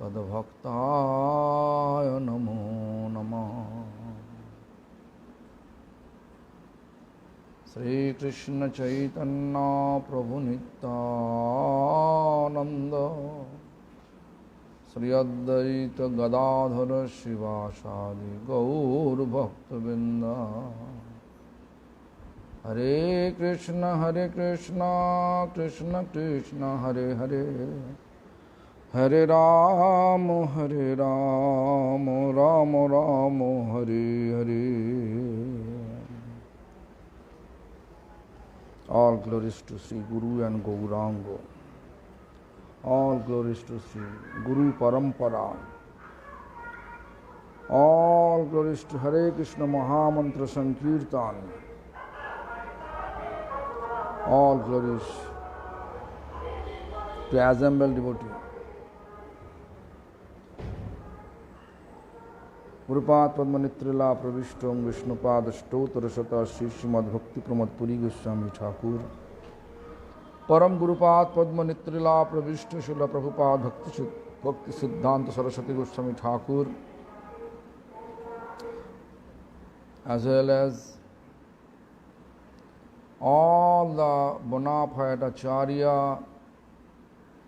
तद्भक्ताय नमो नमः। श्री कृष्ण चैतन्य प्रभु नित्यानंद, श्री अद्वैत गदाधर शिवासादि गौर भक्तवृंद। हरे कृष्ण कृष्ण कृष्ण हरे हरे, हरे Ram Ram Ram Hare Hare. All glories to Sri Guru and Gauranga. All glories to Sri Guru Parampara. All glories to Hare Krishna Mahamantra Sankirtan. All glories to assembled devotee. Gurupad पद्मनित्रिला प्रविष्टों Vishnupad स्तोत्र शता श्री श्रीमद् भक्ति प्रमोद पुरी गोस्वामी ठाकुर। परम गुरुपाद पद्मनित्रिला प्रविष्ट शिल प्रभुपाद भक्ति सिद्धांत Saraswati Goswami Thakur, as well as all the bona fide acharya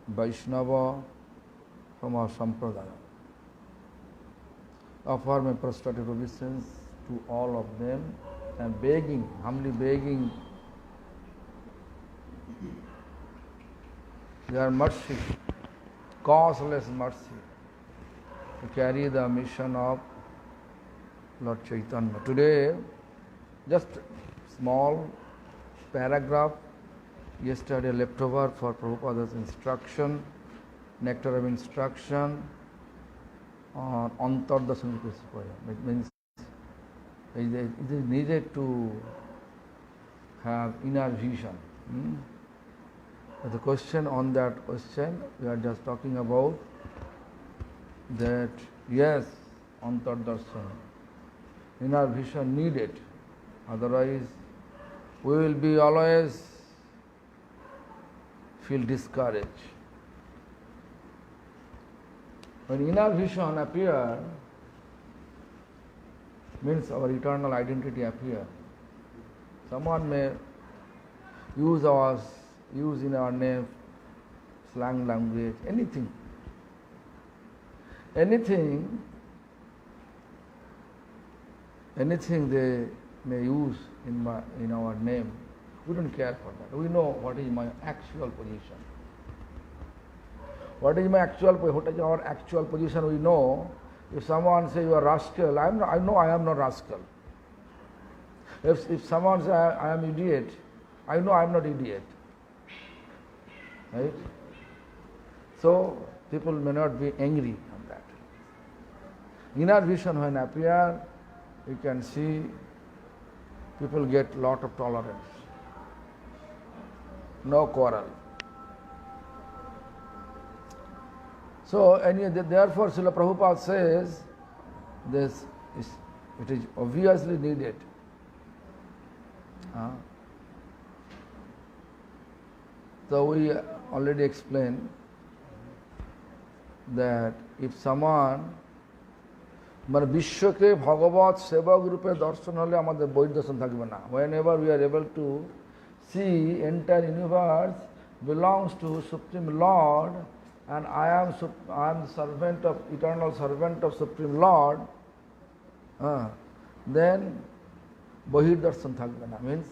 Vaishnava from our sampradaya. Offer my prostrated obeisance to all of them and begging, humbly begging their mercy, causeless mercy, to carry the mission of Lord Chaitanya. Today, just small paragraph, yesterday leftover for Prabhupada's instruction, nectar of instruction on Antardasana Principle. It means it is needed to have inner vision. The question on that question, we are just talking about that, yes, Antardasana, inner vision needed. Otherwise, we will be always feel discouraged. When inner vision appears, means our eternal identity appears. Someone may use in our name slang language, anything they may use in our name. We don't care for that. We know what is my actual position. What is our actual position? We know. If someone says you are rascal, I know I am not rascal. If someone says I am idiot, I know I am not idiot. Right? So people may not be angry on that. Inner vision when appear, you can see people get lot of tolerance. No quarrel. So, therefore, Srila Prabhupada says it is obviously needed. So, we already explained that if someone মানে বিশ্বকে ভগবত সেবক রূপে দর্শন হলে আমাদের বৈধ দর্শন থাকবে না। Whenever we are able to see entire universe belongs to Supreme Lord, and I am servant of eternal servant of Supreme Lord, then Bahirdarshan thakbe na, means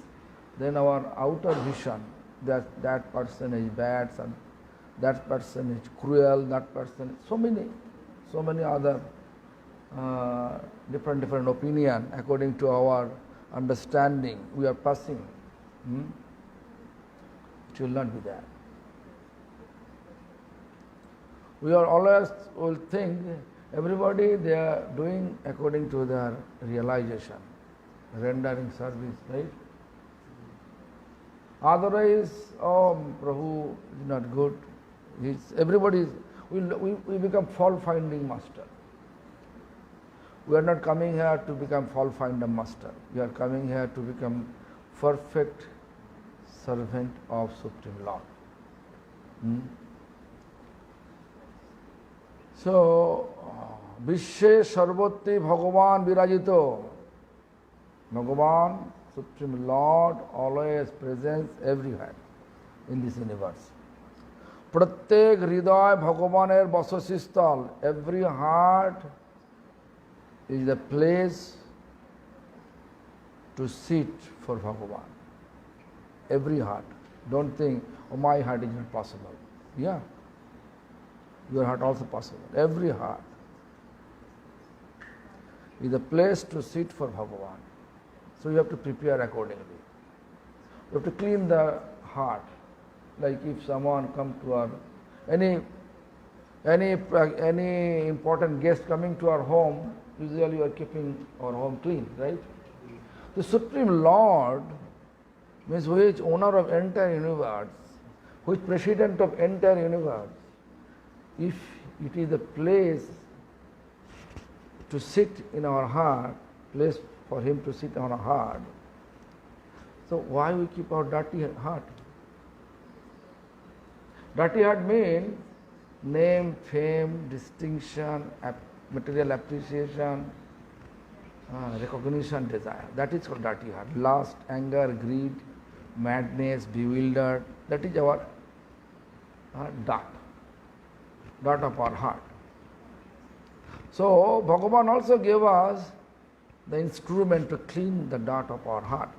then our outer vision that person is bad, that person is cruel, that person, so many other different opinion according to our understanding we are passing. It will not be there. We are always will think everybody they are doing according to their realization, rendering service, right? Otherwise, Prabhu is not good. We become fault-finding master. We are not coming here to become fault-finder master. We are coming here to become perfect servant of Supreme Lord. So, বিশ্বে সর্বত্রে ভগবান বিরাজিত, Bhagavan, Supreme Lord, always present everywhere in this universe. প্রত্যেক হৃদয় ভগবানের বসতিস্থল, every heart is a place to sit for Bhagavan. Every heart. Don't think, oh, my heart is not possible. Yeah, your heart also possible. Every heart is a place to sit for Bhagavan. So you have to prepare accordingly. You have to clean the heart. Like if someone come to our any important guest coming to our home, usually we are keeping our home clean, right? The Supreme Lord means who is owner of entire universe, who is president of entire universe. If it is a place to sit in our heart, place for him to sit on our heart, so why we keep our dirty heart? Dirty heart means name, fame, distinction, material appreciation, recognition, desire. That is called dirty heart. Lust, anger, greed, madness, bewildered. That is our dart of our heart. So Bhagavan also gave us the instrument to clean the dart of our heart.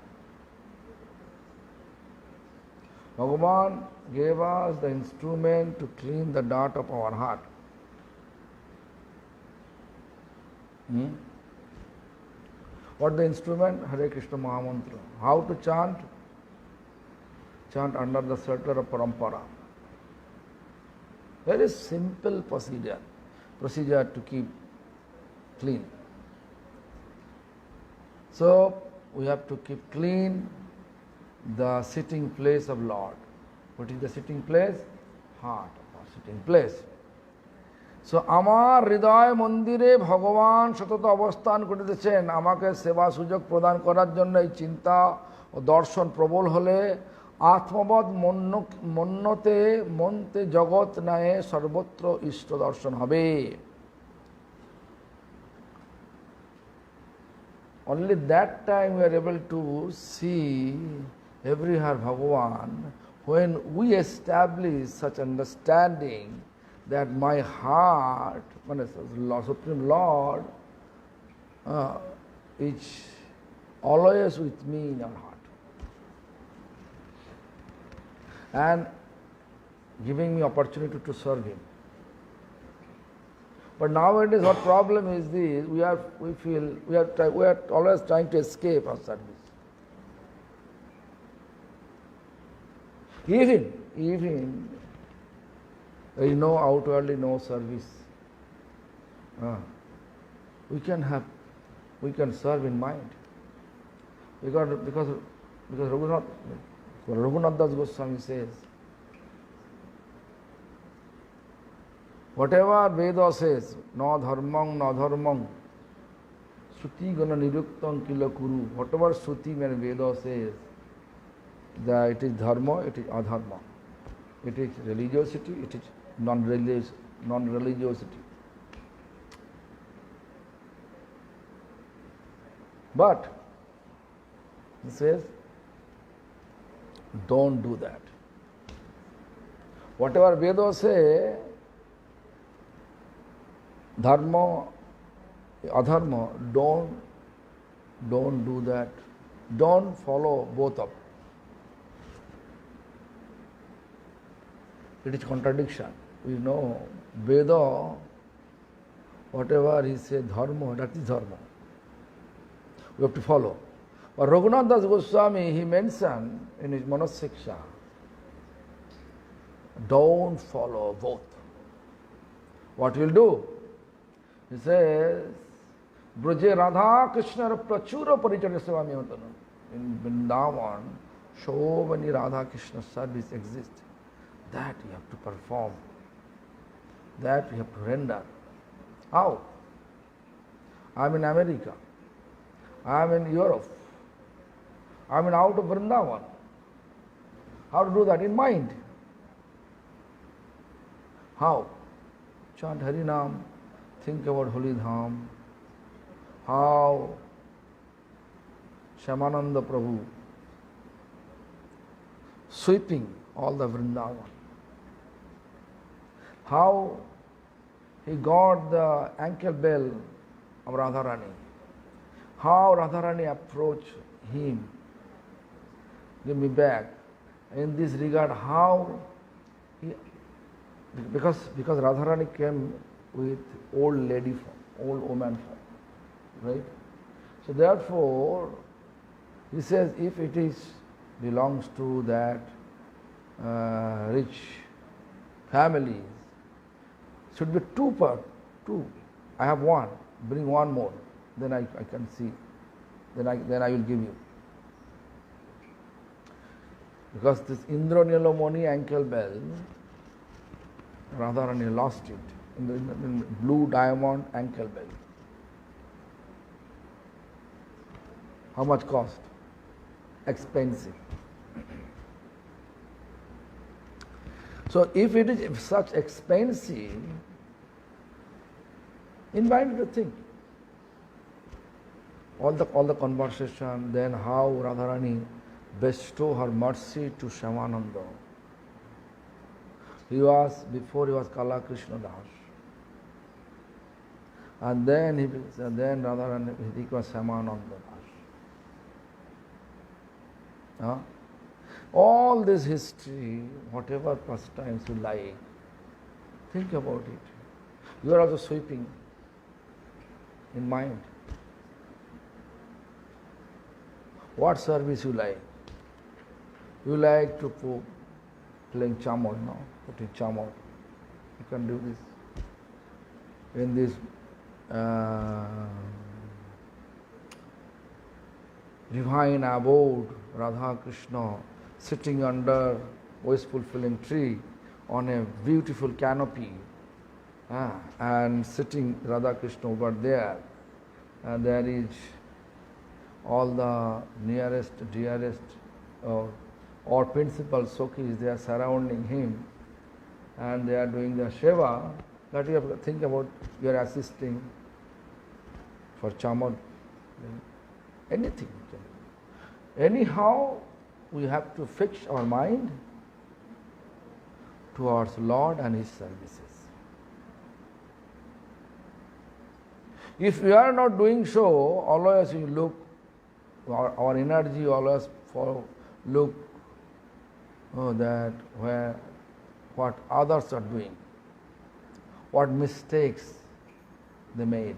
Bhagavan gave us the instrument to clean the dart of our heart. What the instrument? Hare Krishna Mahamantra. How to chant? Chant under the shelter of parampara. Very simple procedure to keep clean. So we have to keep clean the sitting place of Lord. What is the sitting place? Heart, or sitting place. So আমার হৃদয় মন্দিরে ভগবান সতত অবস্থান করিতেছেন। আমাকে সেবা সুযোগ প্রদান করার জন্য এই চিন্তা ও দর্শন প্রবল হলে আত্মবোধ মন্যতে মন্তে জগৎ নায়ে সর্বত্র ইষ্ট দর্শন হবে। Only that time we are able to see everywhere Bhagavan, when we establish such understanding that my heart, Supreme Lord, is always with me in our heart, and giving me opportunity to serve Him. But nowadays, what problem is this? We are always trying to escape our service. Even there is no outwardly no service. We can serve in mind. Because Raghunath Das Goswami says, whatever Veda says, no dharmang, Shruti gana niruktam kila kuru, whatever Shruti and Veda says, that it is dharma, it is adharma. It is religiosity, it is non-religiosity. But he says, don't do that. Whatever Vedas say, dharma, adharma, don't do that. Don't follow both of. It is contradiction. We know Veda, whatever he says, dharma, that is dharma. We have to follow. But Raghunath Das Goswami, he mentioned in his Manasiksha, don't follow both. What you will do? He says, Braje Radha Krishna Prachura Parichara Sevami Hotanam. In Vrindavan, so many Radha Krishna service exist. That you have to perform. That you have to render. How? I am in America. I am in Europe. I am out of Vrindavan. How to do that? In mind. How? chant Harinam, think about Holy Dham, how Shyamananda Prabhu sweeping all the Vrindavan, how he got the ankle bell of Radharani, how Radharani approached him, give me back. In this regard, how he, because Radharani came with old lady form, old woman form, right? So therefore, he says if it is belongs to that rich families, should be two. I have one. Bring one more. Then I can see. Then I will give you. Because this Indranilomoni ankle bell, Radharani lost it in the blue diamond ankle bell. How much cost? Expensive. So if it is such expensive, invite to think. All the conversation, then how Radharani bestow her mercy to Shyamananda. Before he was Kala Krishna Das. And then Radharani he was Shyamananda Das. All this history, whatever pastimes you like, think about it. You are also sweeping in mind. What service you like? You like to playing chamor, no? Putting chamor. You can do this. In this divine abode, Radha Krishna sitting under wish-fulfilling tree on a beautiful canopy, and sitting Radha Krishna over there, and there is all the nearest, dearest, or principal Sokhis, they are surrounding him, and they are doing the seva. That you have to think about, you are assisting for chamar, anything. Anyhow, we have to fix our mind towards Lord and His services. If we are not doing so, always we look, our energy always look that what others are doing, what mistakes they made.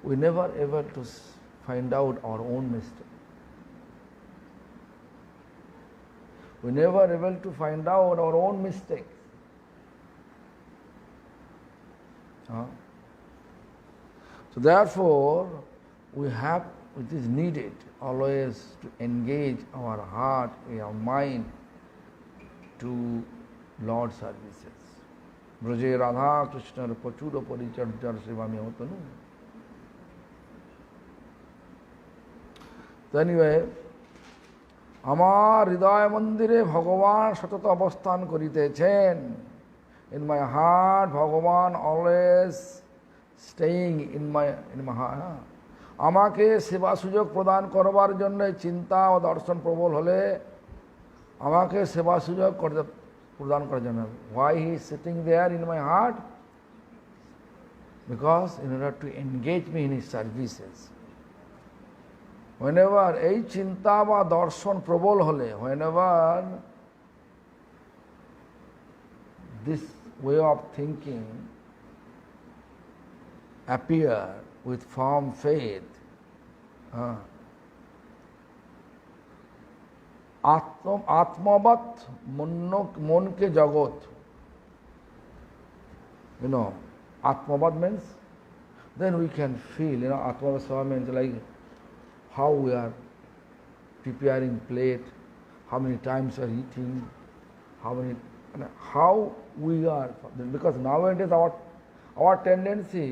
We never able to find out our own mistake. We never able to find out our own mistakes. So therefore, it is needed always to engage our heart, our mind to Lord's services. Braje Radha Krishna Pachura Parichar Sevami Hotanu. So anyway, Amar Hridaya Mandire Bhagavan Satata Avasthan Karitechen. In my heart, Bhagavan always staying in my heart. আমাকে সেবা সুযোগ প্রদান করবার জন্য চিন্তা ও দর্শন প্রবল হলে আমাকে সেবা সুযোগ প্রদান করার জন্য why he is sitting there in my heart, because in order to engage me in his services. Whenever এই চিন্তা বা দর্শন প্রবল হলে, whenever this way of thinking appear with firm faith, Atmavat Monke Jagot. Atmavat means, then we can feel, Atmavat Seva means like how we are preparing plate, how many times we are eating, how we are, because nowadays our tendency,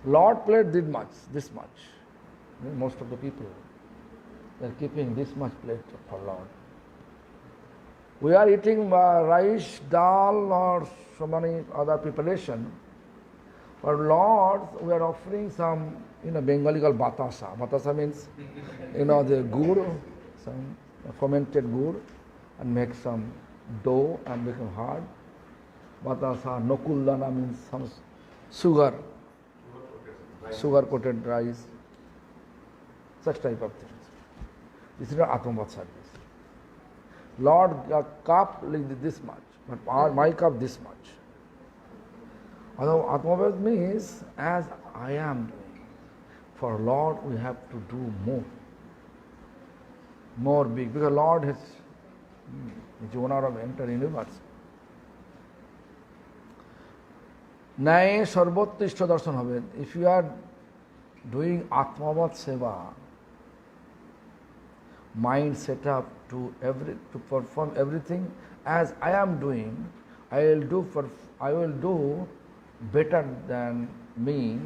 Lord plate did this much. Most of the people, they are keeping this much plate for Lord. We are eating rice, dal, or so many other preparation. For Lord, we are offering some, Bengali called batasa. Batasa means, the gur, some fermented gur, and make some dough and make them hard. Batasa, nokuldana means some sugar-coated rice, such type of things. This is not Atmavat service. Lord, a cup like this much, but my cup this much. Although Atmavat means as I am doing. For Lord, we have to do more big, because Lord is the owner of the entire universe. Nai sarvottishta darshan hobe. If you are doing Atmavat seva, mind set up to perform everything as I am doing, I will do better than me.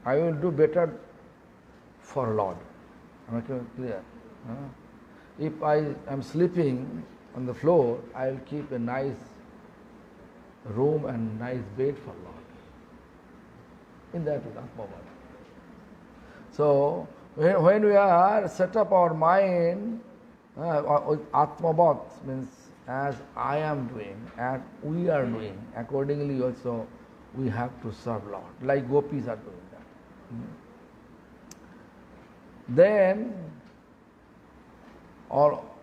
I will do better for Lord. Am I clear? If I am sleeping on the floor, I will keep a nice room and nice bed for Lord. In that is Atmavat. So, when we are set up our mind, Atmavat means as I am doing, and we are doing, accordingly also we have to serve Lord, like gopis are doing that. Then,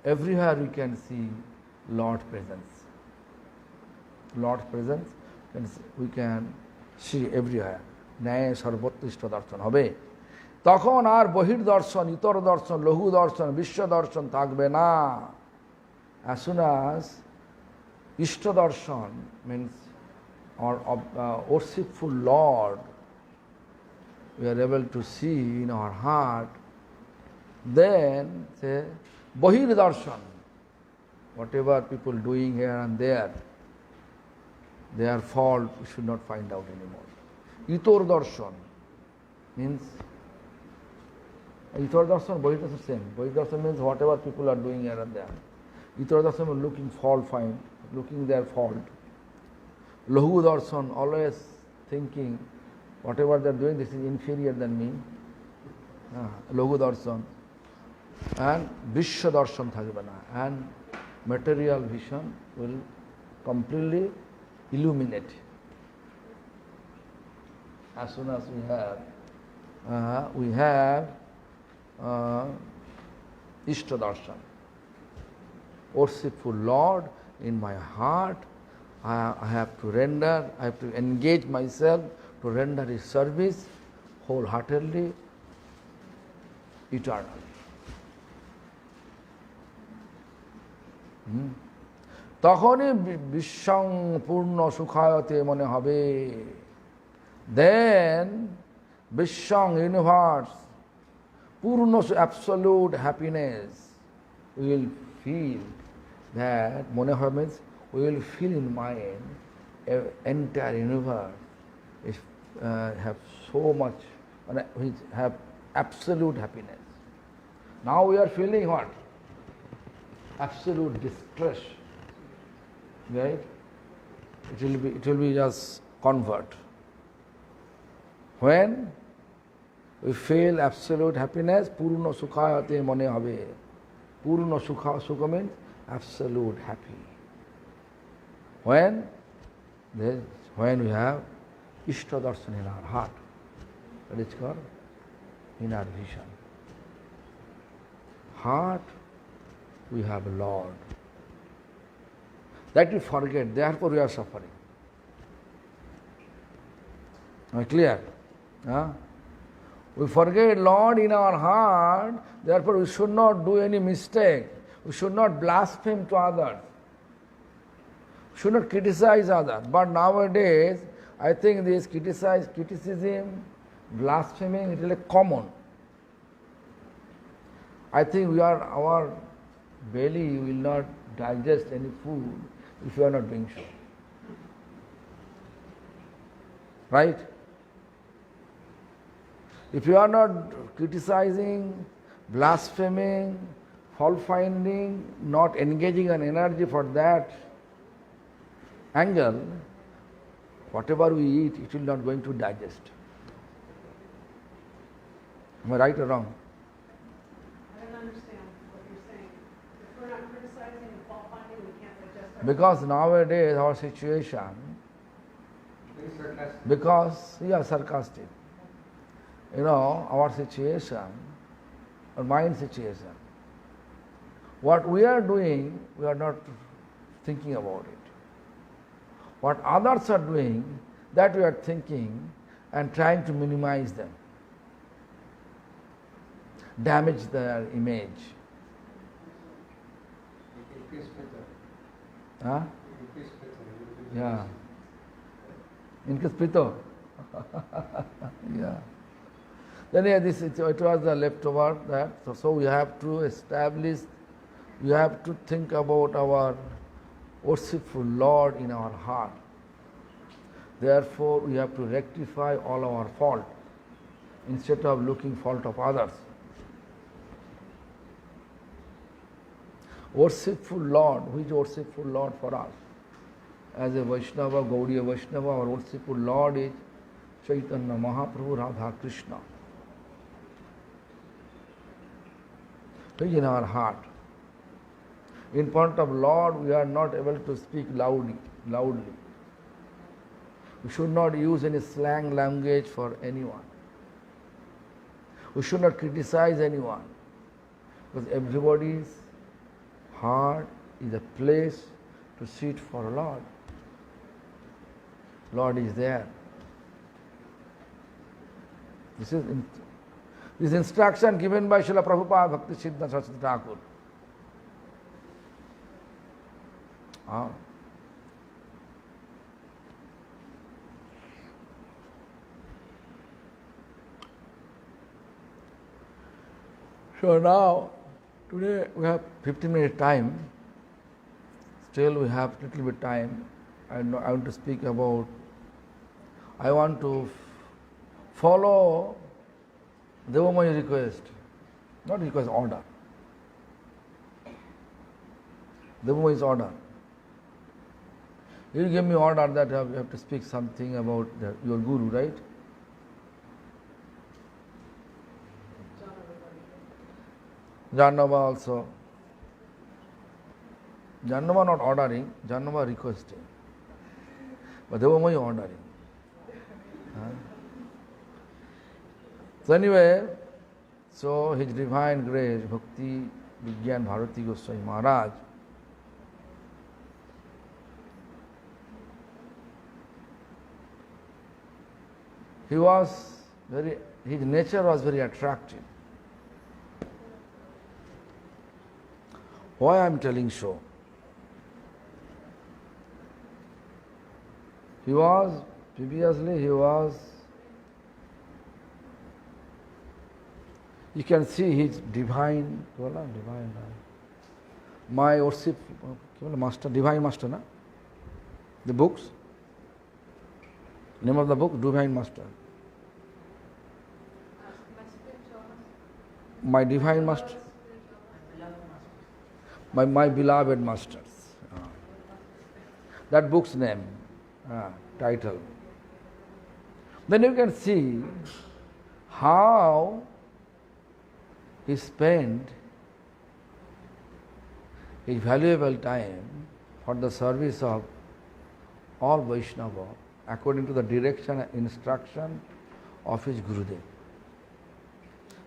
everywhere we can see Lord's presence. Lord's presence, we can see everywhere. ন্যায় সর্বোৎকৃষ্ট দর্শন হবে, তখন আর বহির দর্শন, ইতর দর্শন, লঘু দর্শন, বিশ্ব দর্শন থাকবে না। As soon as ইষ্ট দর্শন means our worshipful Lord we are able to see in our heart, then say বহির দর্শন, whatever people doing here and there, their fault we should not find out anymore. Itor darshan means Itor darshan, Bahir darshan same. Bahir darshan means whatever people are doing here and there. Itor darshan is looking fault, find, looking their fault. Lahu darshan, always thinking whatever they are doing, this is inferior than me. Lahu darshan. And Vishwa darshan thakbe na. And material vision will completely illuminate. As soon as we have Ishta Darshan, worshipful Lord in my heart, I have to engage myself to render His service wholeheartedly, eternally. তখনই বিশ্বং পূর্ণ সুখায়তে মনে হবে। Then Vishwang, universe, Purna, absolute happiness, we will feel that, Moneha means, we will feel in mind, entire universe is have so much, we have absolute happiness. Now we are feeling what? Absolute distress, right? It will be just convert. When we feel absolute happiness, Purna Sukhayate Mone Habe. Purna Sukha means absolute happy. When we have Ishta Darshan in our heart, that is called inner vision. Heart, we have Lord. That we forget, therefore we are suffering. Am I clear? We forget Lord in our heart, therefore we should not do any mistake. We should not blaspheme to others. We should not criticize others. But nowadays, I think this criticism, blaspheming, it is like common. I think our belly will not digest any food if we are not doing so. Right? If you are not criticizing, blaspheming, fault finding, not engaging an energy for that angle, whatever we eat, it will not going to digest. Am I right or wrong? I don't understand what you're saying. If we're not criticizing and fault finding, we can't digest our Because nowadays our situation, because we are sarcastic, our situation, our mind situation, what we are doing, we are not thinking about it. What others are doing, that we are thinking and trying to minimize them, damage their image. Huh? Yeah. Increase pito. Yeah. Then it was the leftover that. So we have to establish, we have to think about our worshipful Lord in our heart. Therefore, we have to rectify all our fault instead of looking fault of others. Worshipful Lord, who is worshipful Lord for us? As a Vaishnava, Gaudiya Vaishnava, our worshipful Lord is Chaitanya Mahaprabhu Radha Krishna. He is in our heart. In front of Lord, we are not able to speak loudly. We should not use any slang language for anyone. We should not criticize anyone, because everybody's heart is a place to sit for Lord. Lord is there. This is instruction given by Srila Prabhupada Bhakti Siddhanta Saraswati Thakur. So now, today we have 15-minute time. Still we have little bit time. I want to speak about, I want to follow Devamaya request, not request, order. Devamaya's order. You gave me order that you have to speak something about your guru, right? Jannava also. Jannava not ordering, Jannava requesting. But Devamaya ordering. So anyway, so His Divine Grace, Bhakti Vigyan Bharati Goswami Maharaj, his nature was very attractive. Why I am telling so? Previously you can see his divine my worship, master, divine master, na? The books, name of the book, Divine Master. My divine master, my beloved masters. That book's name, title. Then you can see how he spent his valuable time for the service of all Vaishnava according to the direction and instruction of his Gurudev.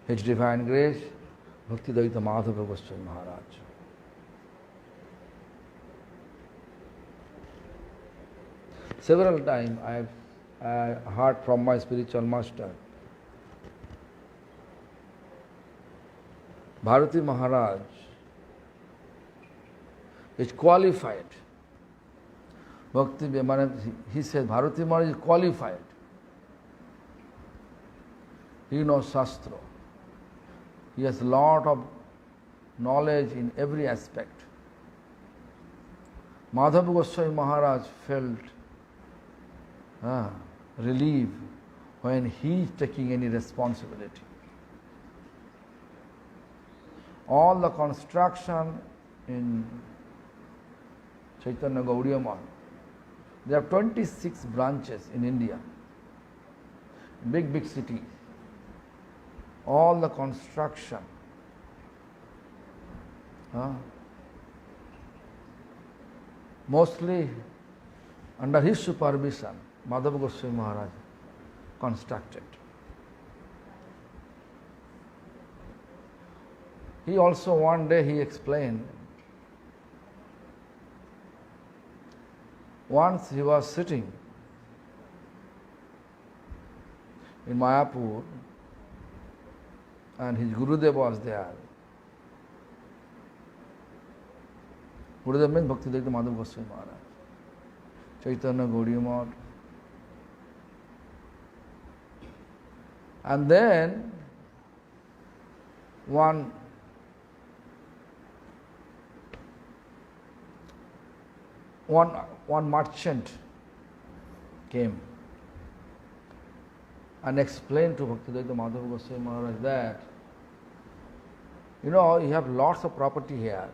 His Divine Grace, Bhaktidaita Madhava Goswami Maharaj. Several times I heard from my spiritual master, Bharati Maharaj is qualified. He says Bharati Maharaj is qualified. He knows Shastra. He has a lot of knowledge in every aspect. Madhava Goswami Maharaj felt relief when he is taking any responsibility. all the construction in Chaitanya Gaudiya Math. There are 26 branches in India, big cities. All the construction. Mostly under his supervision, Madhava Goswami Maharaj constructed. He also one day he explained, once he was sitting in Mayapur and his Gurudev was there. Gurudev means Bhaktivedanta Madhava Goswami Maharaj, Chaitanya Gaudiya Math. And then one merchant came and explained to Bhaktivedanta Madhava Goswami Maharaj that, you have lots of property here.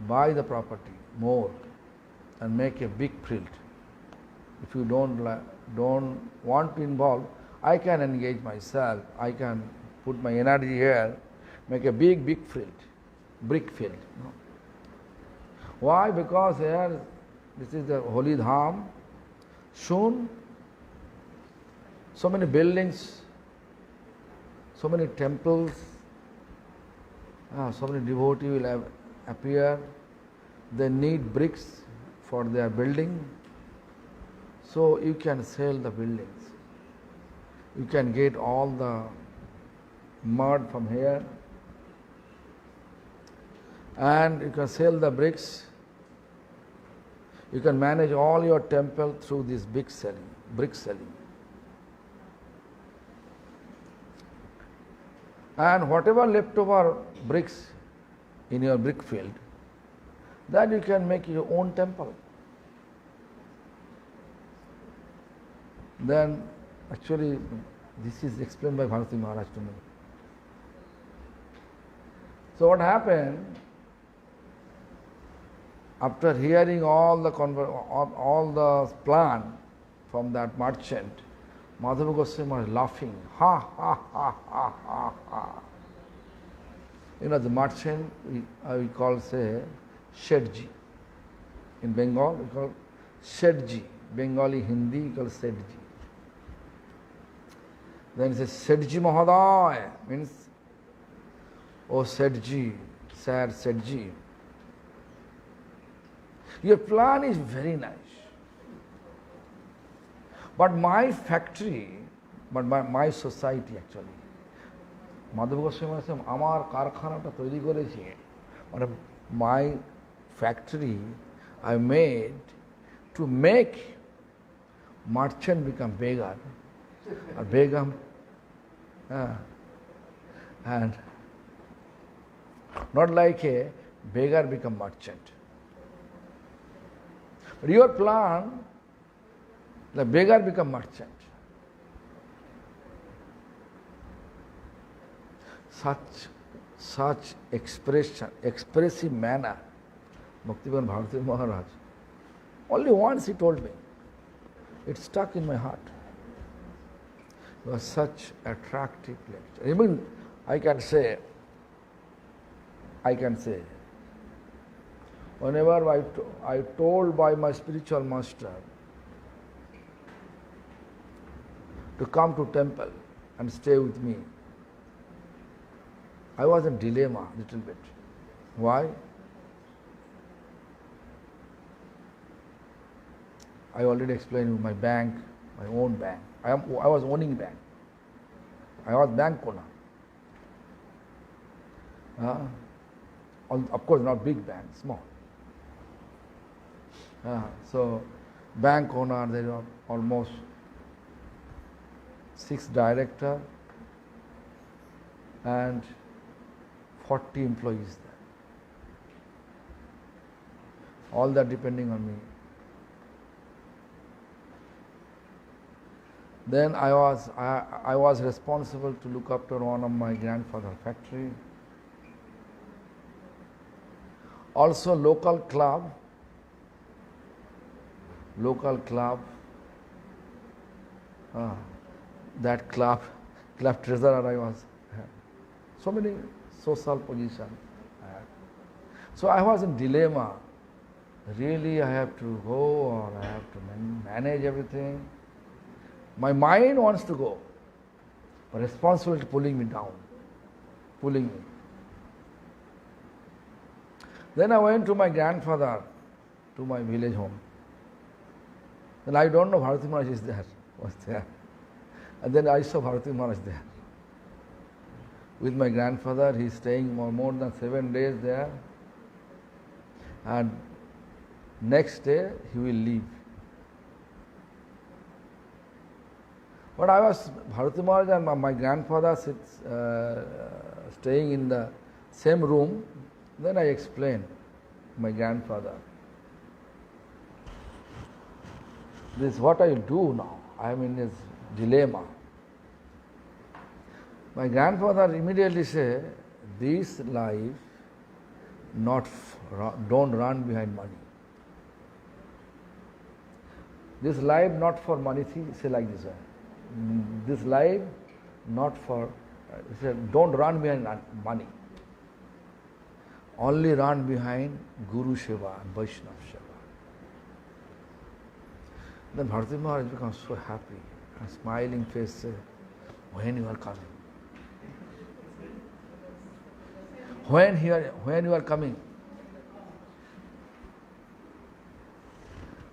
Buy the property more and make a big field. If you don't want to involve, I can engage myself. I can put my energy here, make a big field, brick field. Why? Because here, this is the holy dham. Soon, so many buildings, so many temples, so many devotees will appear. They need bricks for their building. So you can sell the buildings. You can get all the mud from here and you can sell the bricks. You can manage all your temple through this brick selling. And whatever leftover bricks in your brick field, that you can make your own temple. Then actually this is explained by Bharati Maharaj to me. So what happened? After hearing all the plan from that merchant, Madhava Goswami was laughing. Ha ha ha ha ha ha. The merchant we call say Shedji. In Bengal we call Shedji. Bengali Hindi we call Shedji. Then he says Shedji Mahoday means oh Shedji, Sir Shedji. Your plan is very nice. But my factory, my society actually, Madhava Goswami said, Amar Karkhanata Toiri Korechi. My factory I made to make merchant become beggar, or begum, and not like a beggar become merchant. But your plan, the beggar become merchant. Such expressive manner, Bhaktivedanta Bharati Maharaj. Only once he told me. It stuck in my heart. It was such attractive lecture. Even I can say, whenever I told by my spiritual master to come to temple and stay with me, I was in dilemma a little bit. Why? I already explained you my bank, my own bank. I was owning bank. I was bank owner. Of course, not big bank, small. So, bank owner, there are almost 6 directors and 40 employees there. All that depending on me. Then I was responsible to look after one of my grandfather's factory. Also local club, that club treasurer I was. So many social positions. So I was in dilemma. Really I have to go or I have to manage everything. My mind wants to go, but responsibility pulling me down, pulling me. Then I went to my grandfather, to my village home. Then I don't know Bharati Maharaj was there. And then I saw Bharati Maharaj there. With my grandfather, he is staying more than 7 days there. And next day, he will leave. But I was, Bharati Maharaj and my grandfather staying in the same room. Then I explained my grandfather, this is what I do now. I am in this dilemma. My grandfather immediately said, this life don't run behind money. This life not for money, say like this. This life not for, he said, don't run behind money. Only run behind Guru Seva and Vaishnava Seva. Then Bharati Maharaj becomes so happy and smiling face says, when you are coming? When you are coming?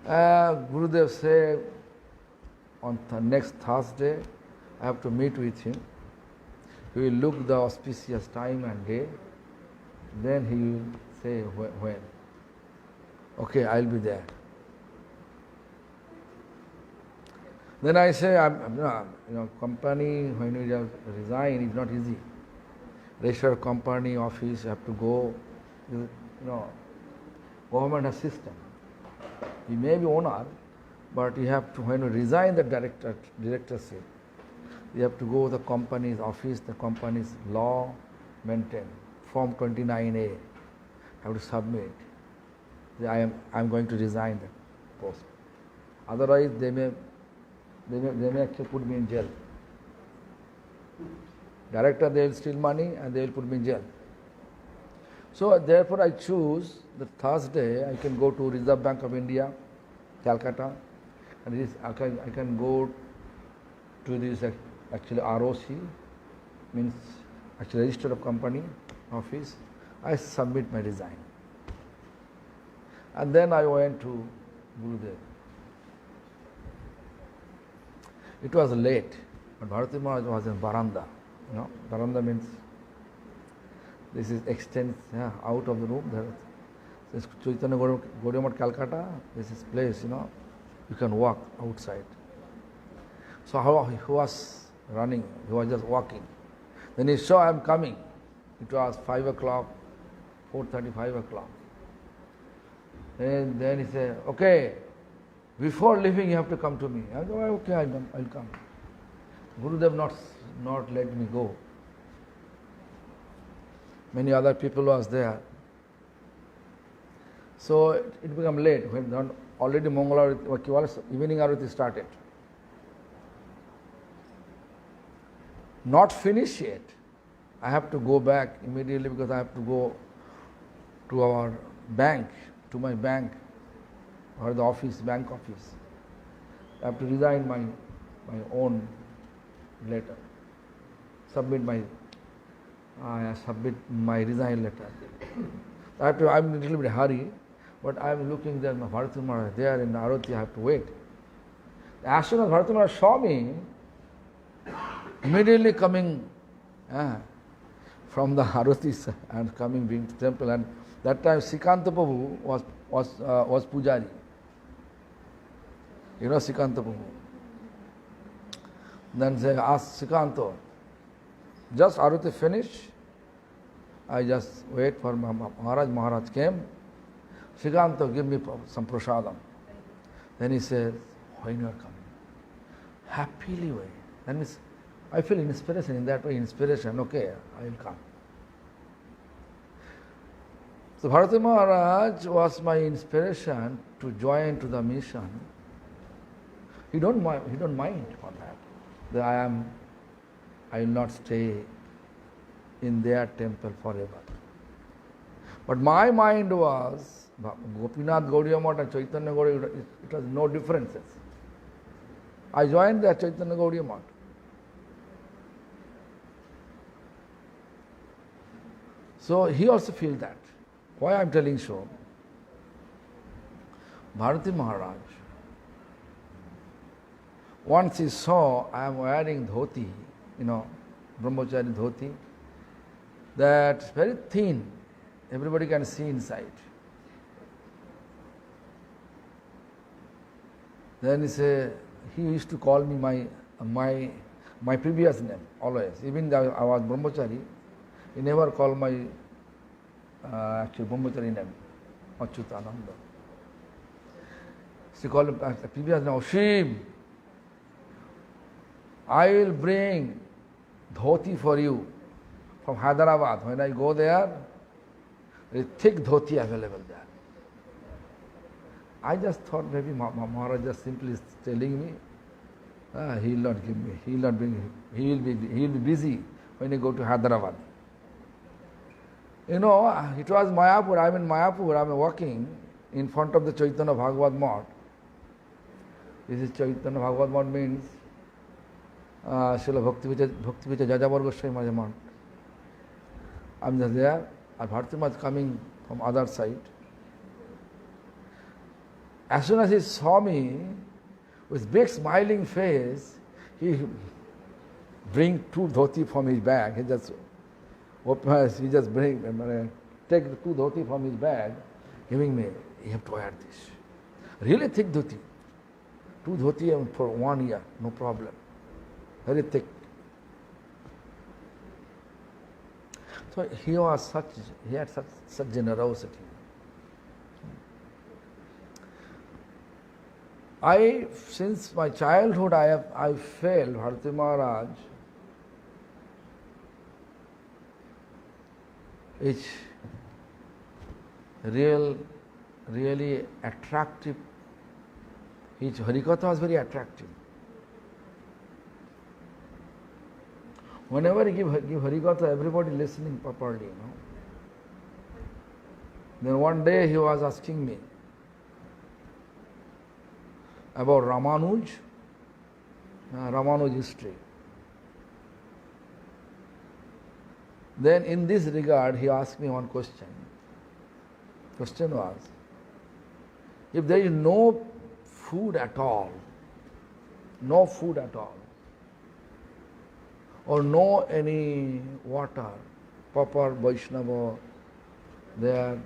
Gurudev said, on the next Thursday, I have to meet with him. He will look the auspicious time and day. Then he will say when. Okay, I'll be there. Then I say, company, when you resign, is not easy. Register company, office, you have to go. Government has system. You may be owner, but you have to, when you resign the directorship, you have to go to the company's office, the company's law maintain. Form 29A, have to submit. I am going to resign the post. Otherwise, they may actually put me in jail. Director, they will steal money and they will put me in jail. So therefore, I choose the Thursday. I can go to Reserve Bank of India, Calcutta, and I can go to this actually ROC, means actually register of company office. I submit my resign. And then I went to Gurudev. It was late, but Bharati Maharaj was in Baranda. Baranda means this is extends out of the room. There is Chaitanya Gaudiya Math, Calcutta. This is place, you can walk outside. So how he was running, he was just walking. Then he saw I am coming. It was 5 o'clock, 4:30, 5 o'clock. And then he said, okay, before leaving you have to come to me. I go, okay, I'll come. Gurudev not let me go. Many other people was there. So it became late when already Mongol evening Arati started. Not finished yet. I have to go back immediately because I have to go to our bank, to my bank, or the office, bank office. I have to resign my own letter. Submit my resign letter. I'm in a little bit hurry, but I'm looking there, my Bharati Maharaj there in Arati, I have to wait. As soon as Bharati Maharaj saw me, immediately coming from the Aratis and coming being to temple, and that time Sikanta Prabhu was Pujari. You know Sikanta Prabhu. Then they asked Sikanto, just Arati finished, I just wait for Maharaj. Maharaj came. Sikanto, give me some prasadam. Then he said, when you are coming? happily way. That means I feel inspiration in that way, inspiration, okay, I will come. So Bharati Maharaj was my inspiration to join to the mission. He don't mind for that. That I will not stay in their temple forever. But my mind was, Gopinath Gaudiya Math and Chaitanya Gaudiya, it was no differences. I joined the Chaitanya Gaudiya Math. So he also feels that. Why I am telling so? Bharati Maharaj, once he saw I am wearing dhoti, brahmachari dhoti, that's very thin, everybody can see inside. Then he used to call me my previous name always. Even though I was brahmachari, he never called my actual brahmachari name, Achyutananda. She called him previous name, Oshim. I will bring dhoti for you from Hyderabad. When I go there, there is thick dhoti available there. I just thought maybe Maharaj just simply is telling me, he will not give me, he will not bring him. He will be busy when he go to Hyderabad. It was Mayapur, I'm in Mayapur, I'm walking in front of the Chaitanya Bhagavad Math. This is Chaitanya Bhagavad Math means Srila Bhakti Jajabar Goswami Maharaj Math. I'm just there, and Bharati Maharaj coming from other side. As soon as he saw me, with big smiling face, he bring two dhoti from his bag. He just take the two dhoti from his bag, giving me, you have to wear this. Really thick dhoti. Two dhoti for 1 year, no problem. Very thick. So he had such generosity. Since my childhood, I felt Bharati Maharaj is really attractive. His Harikatha was very attractive. Whenever he give Harikatha, everybody listening properly, Then one day he was asking me about Ramanuj history. Then in this regard, he asked me one question. Question was, if there is no food at all, or no any water, proper Vaishnava there,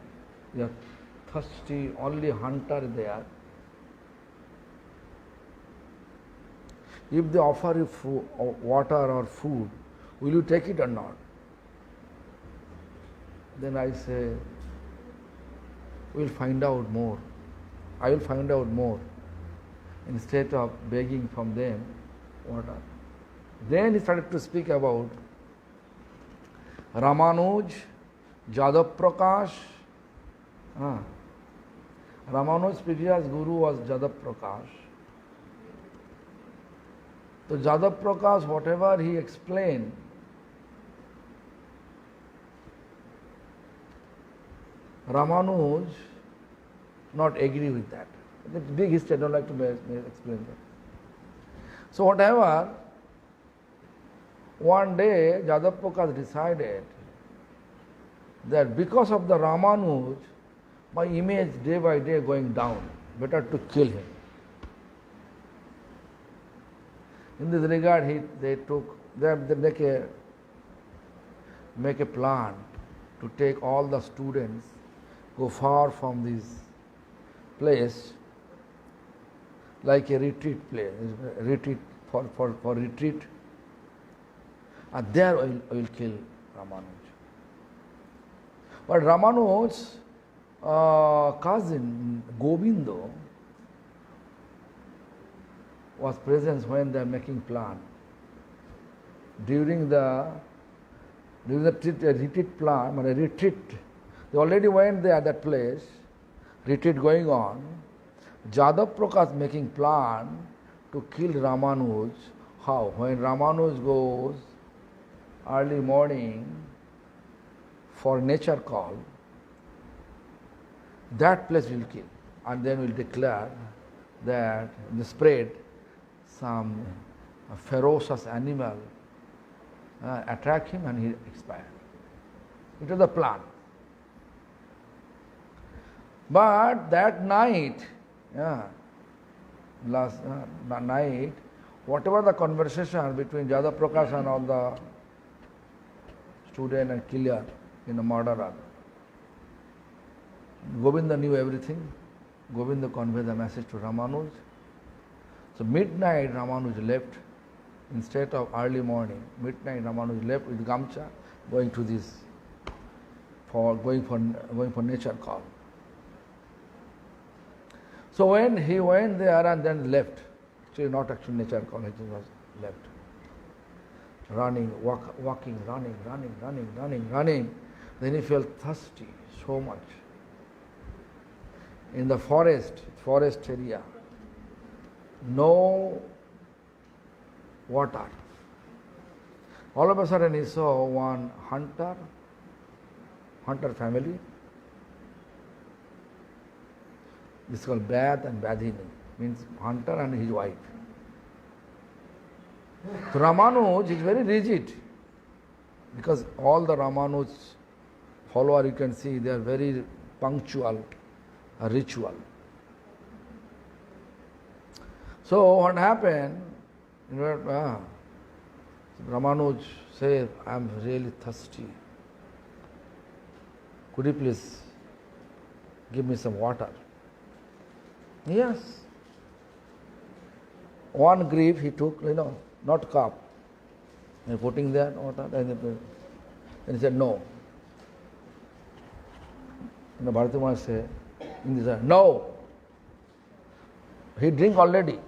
you are thirsty, only hunter there. If they offer you water or food, will you take it or not? Then I say, we'll find out more. I will find out more. Instead of begging from them water. Then he started to speak about Ramanuj, Jadav Prakash. Ramanuj's previous guru was Jadav Prakash. So Jadav Prakash, whatever he explained, Ramanuj not agree with that. It's big history, I don't like to explain that. So whatever, one day Jadav Prakash decided that because of the Ramanuj, my image day by day going down, better to kill him. In this regard, they make a plan to take all the students, go far from this place, like a retreat place, for retreat, and there I will kill Ramanuj. But Ramanuj's cousin Govindo was present when they are making plan. During the retreat plan, they already went there at that place, retreat going on. Jadav Prakash making plan to kill Ramanuj. How? When Ramanuj goes early morning for nature call, that place will kill, and then will declare that the spread some ferocious animal attack him and he expired. It was the plan. But that night, last night, whatever the conversation between Jadav Prakash and all the student and killer in the murderer, Govinda knew everything. Govinda conveyed the message to Ramanuj. So midnight Ramanuj left. Instead of early morning, midnight Ramanuj left with Gamcha, going to this, going for nature call. So when he went there and then left, actually not actually nature call, he was left. Running, walking, running. Then he felt thirsty so much. In the forest area, no water. All of a sudden he saw one hunter family. This is called Bad and Badhini, means hunter and his wife. So Ramanuj is very rigid, because all the Ramanuj followers you can see, they are very punctual, ritual. So what happened, Ramanuj said, I am really thirsty. Could you please give me some water? Yes. One grip he took, not cup. And putting there water, and he said, no. And the Bharati Maharaj said, no. He drink already.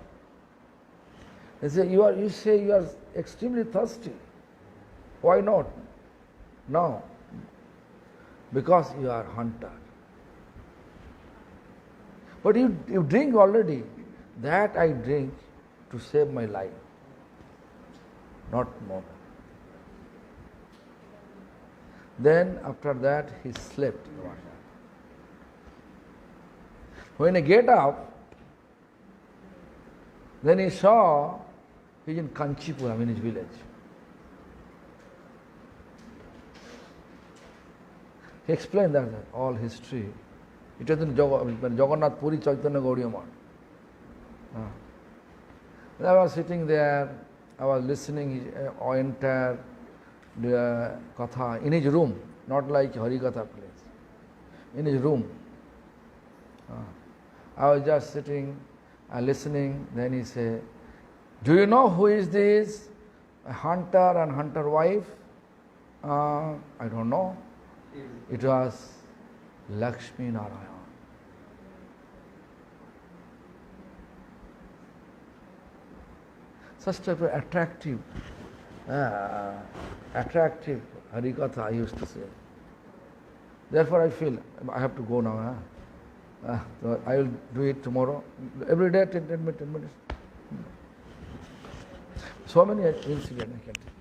He said, you say you are extremely thirsty. Why not? No. Because you are hunter. But you drink already. That I drink to save my life. Not more. Then after that he slept. When he get up, then he saw he's in Kanchipuram, in his village. He explained that all history. It was in Jagannath Puri Chaitanya Gaudiya Math. I was sitting there, I was listening his entire katha in his room, not like Harikatha place. In his room. I was just sitting and listening. Then he said, do you know who is this? A hunter and hunter wife? I don't know. It was Lakshmi Narayan. Such type of attractive Harikatha I used to say. Therefore I feel I have to go now. So I will do it tomorrow. Every day 10 minutes. So many incidents I can tell.